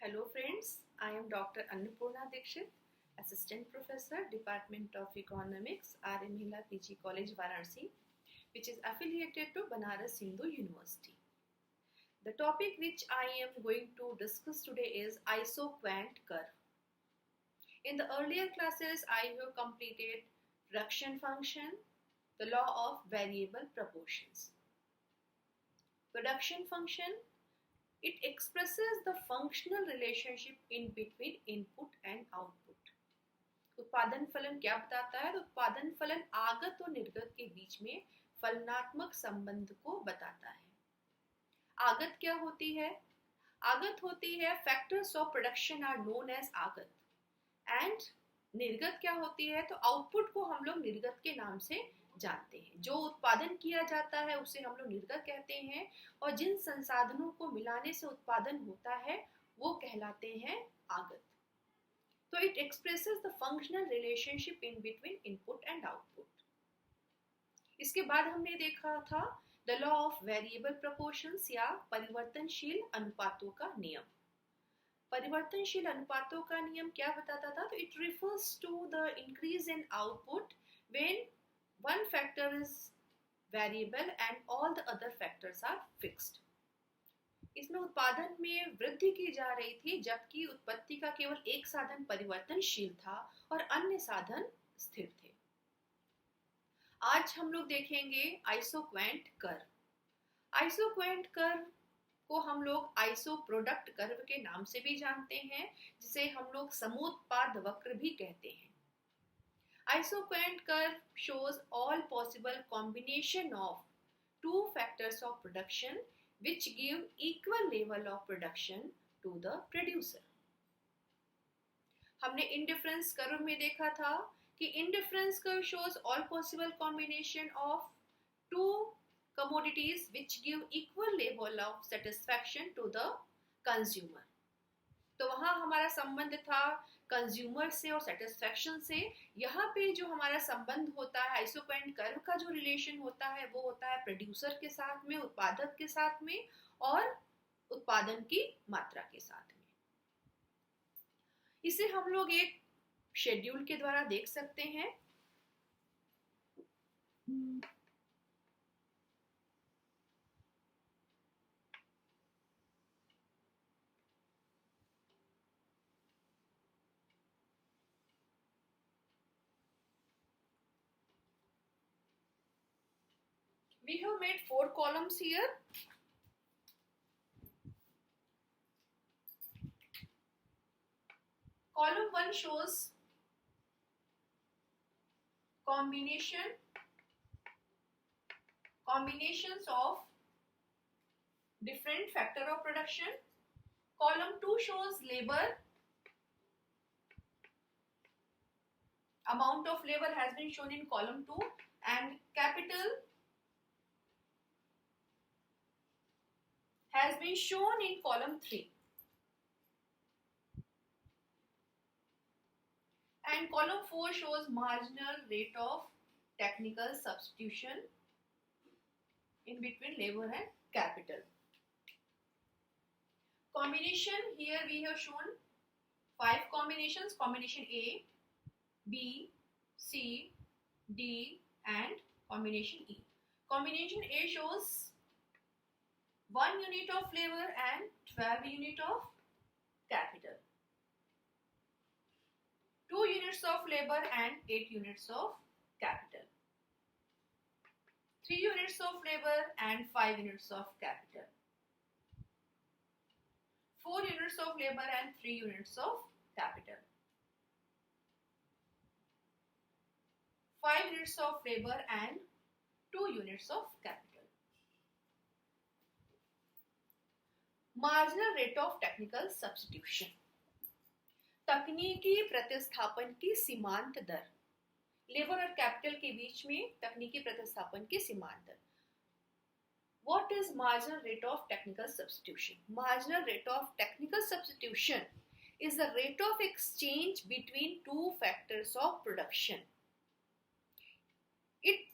Hello friends, I am Dr. Annapurna Dikshit, Assistant Professor, Department of Economics, R.A. Mehla PG College, Varanasi, which is affiliated to Banaras Hindu University. The topic which I am going to discuss today is isoquant curve. In the earlier classes, I have completed reduction function, the law of variable proportions. Reduction function, it expresses the functional relationship in between input and output. उत्पादन फलन क्या बताता है? तो उत्पादन फलन आगत और निर्गत के बीच में फलनात्मक संबंध को बताता है. आगत क्या होती है? आगत होती है factors of production are known as आगत. एंड निर्गत क्या होती है? तो आउटपुट को हम लोग निर्गत के नाम से जानते हैं. जो उत्पादन किया जाता है उसे हम लोग निर्गत कहते हैं, और जिन संसाधनों को मिलाने से उत्पादन होता है वो कहलाते हैं आगत. तो it expresses the functional relationship in between input and output. इसके बाद हमने देखा था the law of variable proportions या परिवर्तनशील अनुपातों का नियम. परिवर्तनशील अनुपातों का नियम क्या बताता था? तो it refers to the increase in output when one factor is variable and all the other factors are fixed. इसमें उत्पादन में वृद्धि की जा रही थी जबकि उत्पत्ति का केवल एक साधन परिवर्तनशील था और अन्य साधन स्थिर थे. आज हम लोग देखेंगे आइसोक्वेंट कर्व. आइसोक्वेंट कर्व को हम लोग आइसो प्रोडक्ट कर्व के नाम से भी जानते हैं, जिसे हम लोग समोत्पाद वक्र भी कहते हैं. Isoquant curve shows all possible combination of two factors of production which give equal level of production to the producer. हमने indifference curve में देखा था कि indifference curve shows all possible combination of two commodities which give equal level of satisfaction to the consumer. तो वहाँ हमारा संबंध था कंज्यूमर से और सेटिस्फैक्शन से. यहाँ पे जो हमारा संबंध होता है आइसोक्वेंट कर्व का जो रिलेशन होता है वो होता है प्रोड्यूसर के साथ में, उत्पादक के साथ में और उत्पादन की मात्रा के साथ में. इसे हम लोग एक शेड्यूल के द्वारा देख सकते हैं. We have made 4 columns here. Column 1 shows combinations of different factor of production. Column 2 shows labor. Amount of labor has been shown in column 2 and capital has been shown in column 3. And column 4 shows marginal rate of technical substitution in between labor and capital. Combination, here we have shown 5 combinations. Combination A, B, C, D and combination E. Combination A shows 1 unit of labor and 12 unit of capital. 2 units of labor and 8 units of capital. 3 units of labor and 5 units of capital. 4 units of labor and 3 units of capital. 5 units of labor and 2 units of capital. Marginal rate of technical substitution, तकनीकी प्रतिस्थापन की सीमांत दर. Labour और capital के बीच में तकनीकी प्रतिस्थापन की सीमांत दर. What is marginal rate of technical substitution? Marginal rate of technical substitution is the rate of exchange between two factors of production. It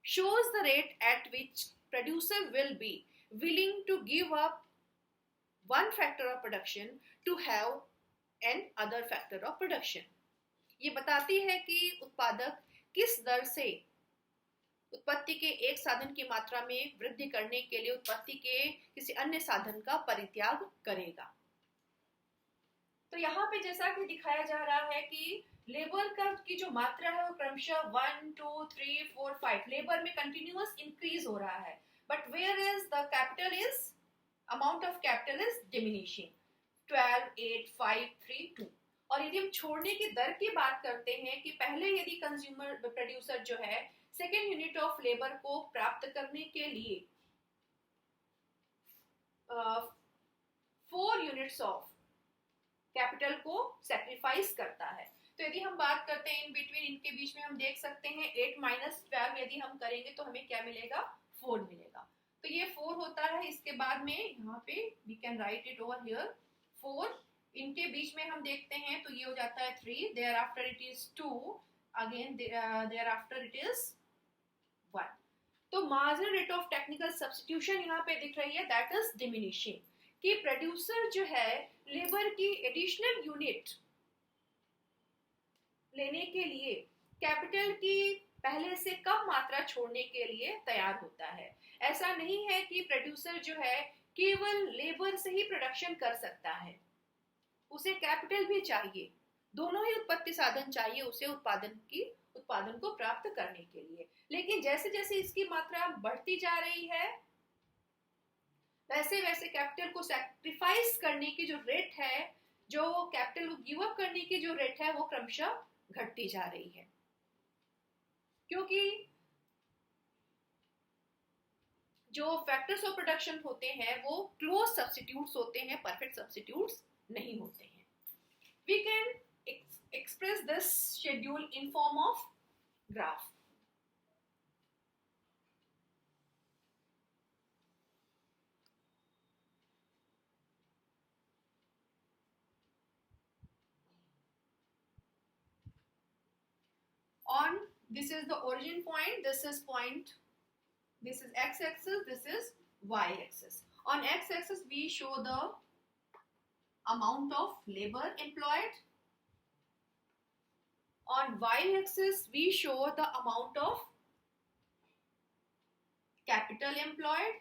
shows the rate at which producer will be willing to give up one factor of production to have an other factor of production. ये बताती है कि उत्पादक किस दर से उत्पत्ति के एक साधन की मात्रा में वृद्धि करने के लिए उत्पत्ति के किसी अन्य साधन का परित्याग करेगा। तो यहाँ पे जैसा कि दिखाया जा रहा है कि लेबर का की जो मात्रा है वो क्रमशः 1, 2, 3, 4, 5 लेबर में कंटिन्यूअस इंक्रीज हो रहा है, but where is the capital is amount of capital is diminishing 12, 8, 5, 3, 2। और यदि हम छोड़ने की दर की बात करते हैं कि पहले यदि कंज्यूमर प्रोड्यूसर जो है सेकेंड यूनिट ऑफ लेबर को प्राप्त करने के लिए 4 यूनिट्स ऑफ कैपिटल को सैक्रिफाइस करता है, तो यदि हम बात करते हैं इन बिटवीन इनके बीच में हम देख सकते हैं 8 माइनस 12 यदि हम करेंगे तो हमें क्या मिलेगा, 4 मिलेगा। तो ये 4 होता है। इसके बाद में यहाँ पे we can write it over here 4, इनके बीच में हम देखते हैं तो ये हो जाता है 3, there after it is 2, again there after it is 1। तो marginal rate of technical substitution यहाँ पे दिख रही है, दैट इज डिमिनिशिंग, कि प्रोड्यूसर जो है लेबर की एडिशनल यूनिट लेने के लिए कैपिटल की पहले से कम मात्रा छोड़ने के लिए तैयार होता है। ऐसा नहीं है कि प्रोड्यूसर जो है केवल लेबर से ही प्रोडक्शन कर सकता है, उसे कैपिटल भी चाहिए, दोनों ही उत्पत्ति साधन चाहिए उसे उत्पादन को प्राप्त करने के लिए। लेकिन जैसे जैसे इसकी मात्रा बढ़ती जा रही है वैसे वैसे कैपिटल को सैक्रिफाइस करने की जो रेट है, जो कैपिटल को गिव अप करने की जो रेट है वो क्रमशः घटती जा रही है, क्योंकि जो फैक्टर्स ऑफ प्रोडक्शन होते हैं वो क्लोज सब्स्टिट्यूट्स होते हैं, परफेक्ट सब्स्टिट्यूट्स नहीं होते हैं। We can express this schedule in form of graph. On this is the origin point, this is point, this is x-axis, this is y-axis. On x-axis we show the amount of labor employed. On y-axis we show the amount of capital employed.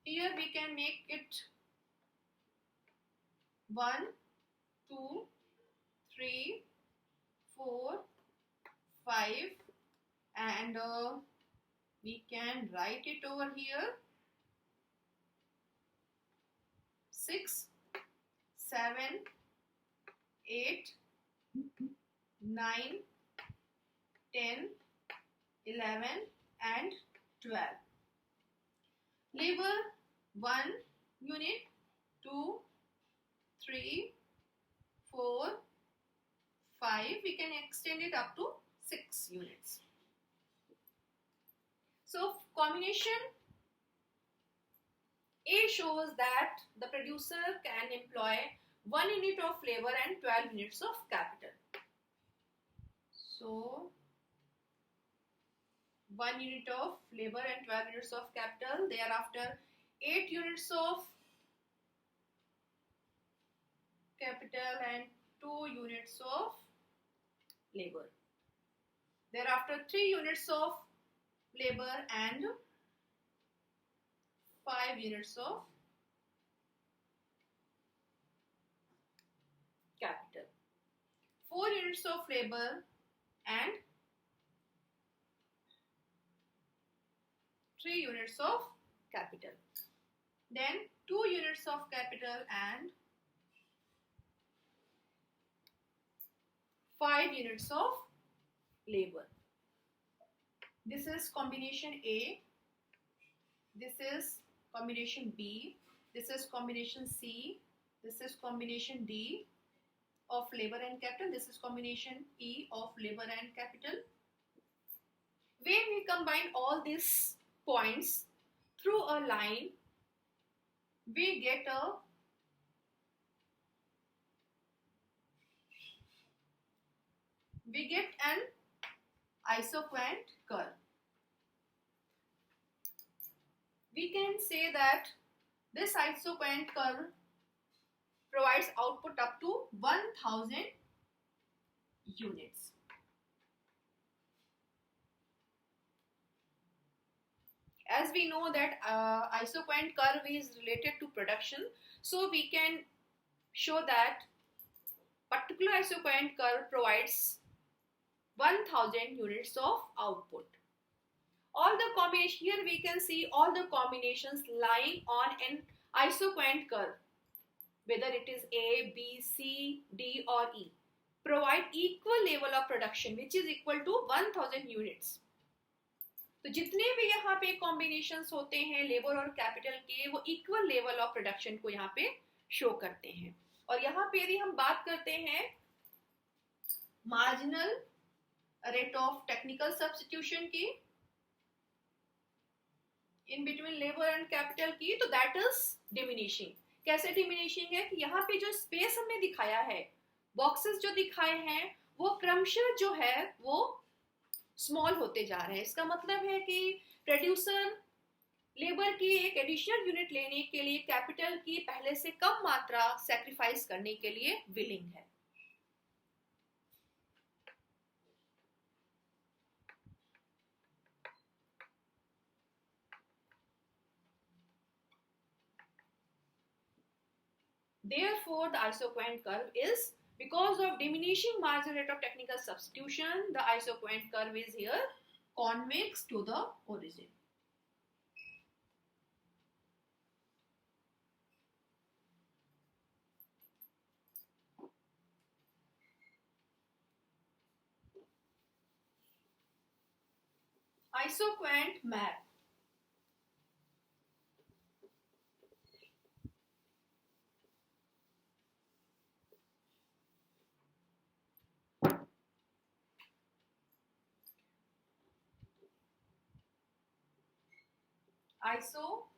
Here we can make it 1, 2, 3, 4, 5 and we can write it over here 6, 7, 8, 9, 10, 11 and 12. Labor 1 unit, 2, 3, 4, 5, we can extend it up to 6 units. So combination A shows that the producer can employ 1 unit of labor and 12 units of capital. So 1 unit of labor and 12 units of capital, thereafter 8 units of capital and 2 units of labor. Thereafter 3 units of labor and 5 units of capital. 4 units of labor and 3 units of capital. Then 2 units of capital and 5 units of labor. This is combination A, this is combination B, this is combination C, this is combination D of labor and capital, this is combination E of labor and capital. When we combine all these points through a line, we get an isoquant curve. we can say that this isoquant curve provides output up to 1000 units. As we know that isoquant curve is related to production, so we can show that particular isoquant curve provides 1000 units of output. All the combination, here we can see all the combinations lying on an isoquant curve, whether it is A, B, C, D or E, provide equal level of production which is equal to 1000 units. तो जितने भी यहाँ पे combinations होते हैं labour और capital के, वो इक्वल लेवल ऑफ प्रोडक्शन को यहाँ पे शो करते हैं. और यहाँ पे यदि हम बात करते हैं marginal rate of technical substitution की in between labour and capital की, तो दैट इज डिमिनिशिंग. कैसे डिमिनिशिंग है कि यहाँ पे जो स्पेस हमने दिखाया है, बॉक्सेस जो दिखाए हैं, वो क्रमशः जो है वो स्मॉल होते जा रहे हैं. इसका मतलब है कि प्रोड्यूसर लेबर की एक एडिशनल यूनिट लेने के लिए कैपिटल की पहले से कम मात्रा सैक्रिफाइस करने के लिए विलिंग है. Therefore, the isoquant curve is, because of diminishing marginal rate of technical substitution, the isoquant curve is here convex to the origin. Isoquant map. isoquant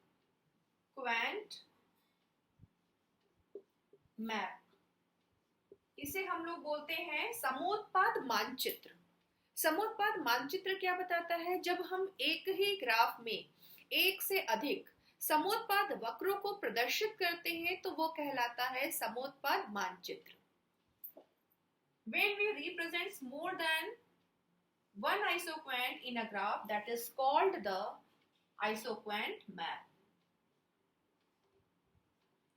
map, इसे हम लोग बोलते हैं समोत्पाद मानचित्र. समोत्पाद मानचित्र क्या बताता है? जब हम एक ही ग्राफ में एक से अधिक समोत्पाद वक्रों को प्रदर्शित करते हैं तो वो कहलाता है समोत्पाद मानचित्र. When we represent more than one isoquant in a graph, that is called the isoquant map.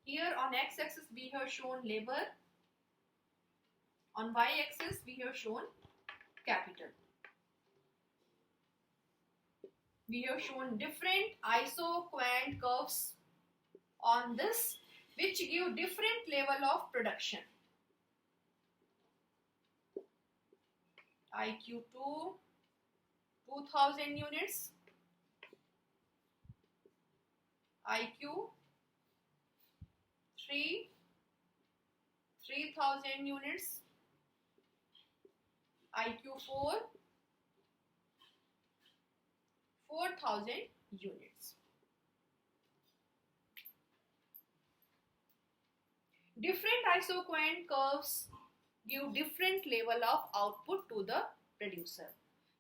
Here on x-axis we have shown labor, on y-axis we have shown capital. We have shown different isoquant curves on this which give different level of production. IQ2 2000 units, IQ 3 3000 units, IQ 4 4000 units. Different isoquant curves give different level of output to the producer.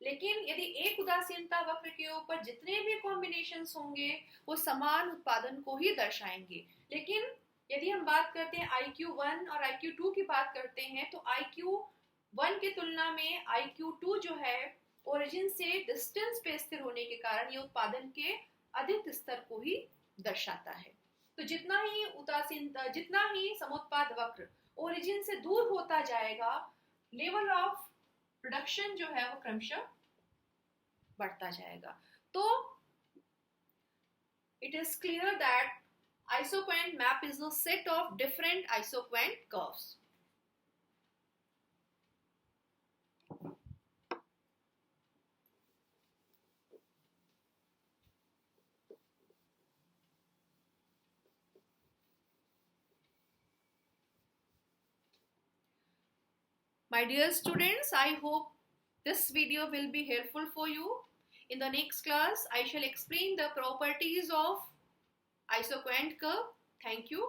लेकिन यदि एक उदासीनता वक्र के ऊपर जितने भी combinations होंगे वो समान उत्पादन को ही दर्शाएंगे. लेकिन यदि हम बात करते हैं IQ1 और IQ2 की बात करते हैं तो IQ1 की तुलना में IQ2 जो है ओरिजिन से डिस्टेंस पे स्थिर होने के कारण ये उत्पादन के अधिक स्तर को ही दर्शाता है. तो जितना ही उदासीनता, जितना ही समोत्पाद वक्र ओरिजिन से दूर होता जाएगा, लेवल ऑफ प्रोडक्शन जो है वो क्रमशः बढ़ता जाएगा. तो it is clear that isoquant map is a set of different isoquant curves. My dear students, I hope this video will be helpful for you. In the next class, I shall explain the properties of isoquant curve. Thank you.